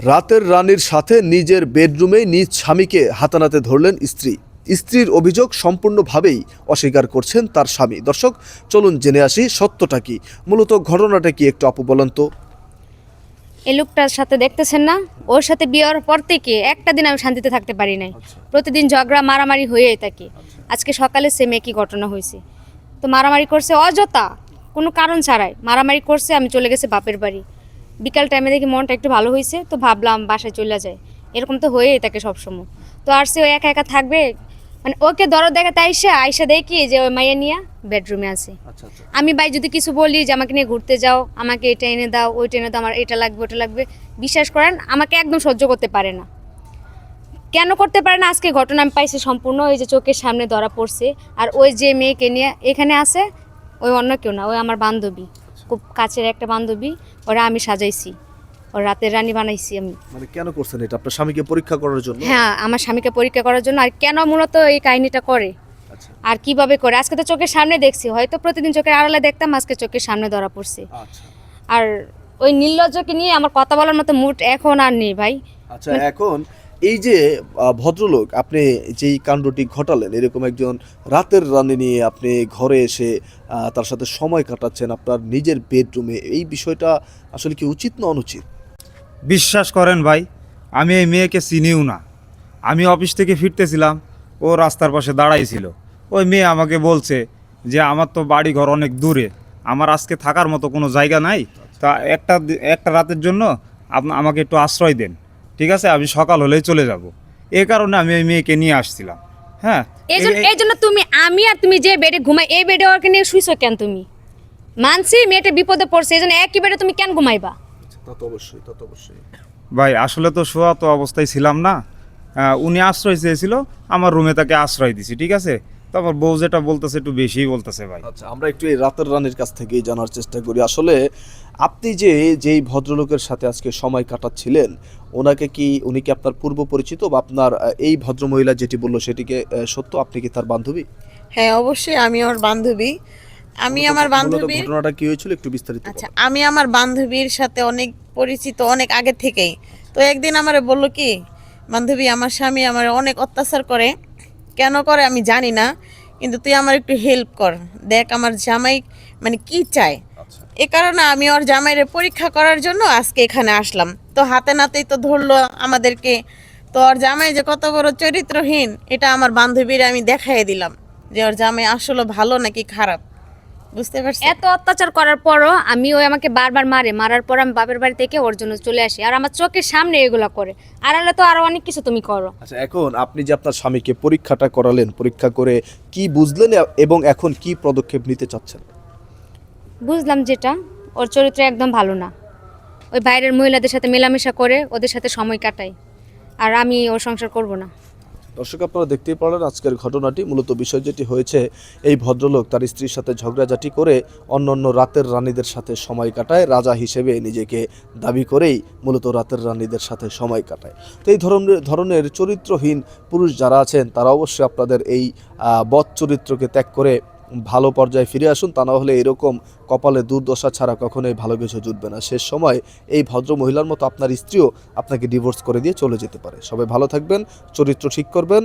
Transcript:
রাতের রানীর সাথে নিজের বেডরুমেই নিজ স্বামীকে হাতানাতে ধরলেন স্ত্রী। স্ত্রীর অভিযোগ সম্পূর্ণভাবেই অস্বীকার করছেন তার স্বামী। দর্শক, চলুন জেনে আসি সত্যটা কি, মূলত ঘটনাটা কি একটু আপু বলেন তো। এই লোকটার সাথে দেখতেছেন না, ওর সাথে বিয়ের পর থেকে একটা দিন আমি শান্তিতে থাকতে পারি নাই। প্রতিদিন ঝগড়া মারামারি হয়েই থাকে। আজকে সকালে সেম একই ঘটনা হয়েছে। তো মারামারি করছে অযথা, কোনো কারণ ছাড়াই মারামারি করছে। আমি চলে গেছি বাপের বাড়ি। বিকাল টাইমে দেখি মনটা একটু ভালো হয়েছে, তো ভাবলাম বাসায় চলে যায়। এরকম তো হয়েই থাকে সবসময়। তো আর সে একা একা থাকবে, মানে ওকে দরদ দেখাতে আইসা দেখি যে ওই মাইয়া নিয়ে বেডরুমে আছে। আমি ভাই যদি কিছু বলি যে আমাকে নিয়ে ঘুরতে যাও, আমাকে এটা এনে দাও, ওইটা এনে দাও, আমার এটা লাগবে ওটা লাগবে, বিশ্বাস করেন আমাকে একদম সহ্য করতে পারে না। কেন করতে পারে না, আজকে ঘটনা আমি পাইছি সম্পূর্ণ। ওই যে চোখের সামনে ধরা পড়ছে। আর ওই যে মেয়েকে নিয়ে এখানে আছে, ওই অন্য কেউ না, ওই আমার বান্ধবী, খুব কাছের একটা বান্ধবী। ওরা আমি সাজাইছি, ওর রাতের রানী বানাইছি আমি। মানে কেন করছেন এটা? আপনার স্বামীকে পরীক্ষা করার জন্য? হ্যাঁ, আমার স্বামীকে পরীক্ষা করার জন্য। আর কেন মূলত এই কাহিনীটা করে আচ্ছা আর কিভাবে করে, আজকে তো চোখের সামনে দেখছি। হয়তো প্রতিদিন চোখের আড়ালে দেখতাম, আজকে চোখের সামনে ধরা পড়ছে। আচ্ছা আর ওই নির্লজ্জকে নিয়ে আমার কথা বলার মতো মুড এখন আর নেই ভাই। আচ্ছা এখন এই যে ভদ্রলোক, আপনি যেই কাণ্ডটি ঘটালেন, এরকম একজন রাতের রানী নিয়ে আপনি ঘরে এসে তার সাথে সময় কাটাচ্ছেন আপনার নিজের বেডরুমে, এই বিষয়টা আসলে কি উচিত না অনুচিত? বিশ্বাস করেন ভাই, আমি এই মেয়েকে চিনিও না। আমি অফিস থেকে ফিরতেছিলাম, ও রাস্তার পাশে দাঁড়াইছিল। ওই মেয়ে আমাকে বলছে যে আমার তো বাড়ি ঘর অনেক দূরে, আমার আজকে থাকার মতো কোনো জায়গা নাই, তা একটা রাতের জন্য আমাকে একটু আশ্রয় দেন। ঠিক আছে, আমি সকাল হলেই চলে যাব। এই কারণে আমি এই মেয়েকে নিয়ে আসছিলাম। হ্যাঁ, এই জন্য তুমি, আমি আর তুমি যে বেডে ঘুমাই, এই বেডে ওকে নিয়ে শুইছো কেন তুমি? মানছি মেয়েটা বিপদে পড়ছে, এই জন্য একই বেডে তুমি কেন ঘুমাইবা? তা তো অবশ্যই, তা তো অবশ্যই। ভাই আসলে তো শোয়া তো অবস্থায় ছিলাম না। উনি আশ্রয় চেয়েছিল, আমার রুমে তাকে আশ্রয় দিছি। ঠিক আছে, তো আমার বউ যেটা বলতেছে একটু বেশিই বলতেছে ভাই। আচ্ছা, আমরা একটু এই রাতের রানীর কাছ থেকেই জানার চেষ্টা করি। আসলে আপনি যেই ভদ্রলোকের সাথে আজকে সময় কাটাচ্ছিলেন, উনি কি আপনার পূর্ব পরিচিত, বা আপনার এই ভদ্রমহিলা যেটি বললো সেটিকে সত্য? আপনি কি তার বান্ধবী? হ্যাঁ, অবশ্যই আমি ওর বান্ধবী। আমি আমার মূলত বান্ধবীর ঘটনাটা কি হয়েছিল একটু বিস্তারিত আচ্ছা, বলেন। আমি আমার বান্ধবীর সাথে অনেক পরিচিত, অনেক আগে থেকেই। তো একদিন আমারে বললো কি, বান্ধবী আমার স্বামী আমার অনেক অত্যাচার করে। কেন করে আমি জানি না, কিন্তু তুই আমার একটু হেল্প কর, দেখ আমার জামাই মানে কি চায়। আচ্ছা এ কারণে আমি ওর জামাইয়ের পরীক্ষা করার জন্য আজকে এখানে আসলাম। তো হাতে নাতেই তো ধরলো আমাদেরকে। তো ওর জামাই যে কত বড় চরিত্রহীন, এটা আমার বান্ধবীর আমি দেখাই দিলাম যে ওর জামাই আসলে ভালো নাকি খারাপ। বুঝতে পারছি। এত অত্যাচার করার পরও ওই আমাকে বারবার মারার পর আমি বাপের বাড়ি থেকে ওর জন্য চলে আসি। আর আমার চোখের সামনে এগুলো করে। আড়ালে তো আরো অনেক কিছু তুমি করো। আচ্ছা, এখন আপনি যে আপনার স্বামীকে পরীক্ষাটা করালেন, পরীক্ষা করে কি বুঝলেন এবং এখন কি পদক্ষেপ নিতে চাচ্ছেন? বুঝলাম যেটা, ওর চরিত্র একদম ভালো না। ওই বাইরের মহিলাদের সাথে মেলামেশা করে ওদের সাথে সময় কাটায়। আর আমি ওর সংসার করব না। দর্শক, আপনারা দেখতেই পারলেন আজকের ঘটনাটি। মূলত বিষয় যেটি হয়েছে, এই ভদ্রলোক তার স্ত্রীর সাথে ঝগড়াঝাটি করে অন্যান্য রাতের রানীদের সাথে সময় কাটায়, রাজা হিসেবে নিজেকে দাবি করেই মূলত রাতের রানীদের সাথে সময় কাটায়। তো এই ধরনের চরিত্রহীন পুরুষ যারা আছেন, তারা অবশ্যই আপনাদের এই বদ চরিত্রকে ত্যাগ করে ভালো পর্যায়ে ফিরে আসুন। তা না হলে এরকম কপালে দুর্দশা ছাড়া কখনোই ভালো কিছু জুটবে না। শেষ সময় এই ভদ্র মহিলার মতো আপনার স্ত্রীও আপনাকে ডিভোর্স করে দিয়ে চলে যেতে পারে। সবাই ভালো থাকবেন, চরিত্র ঠিক করবেন।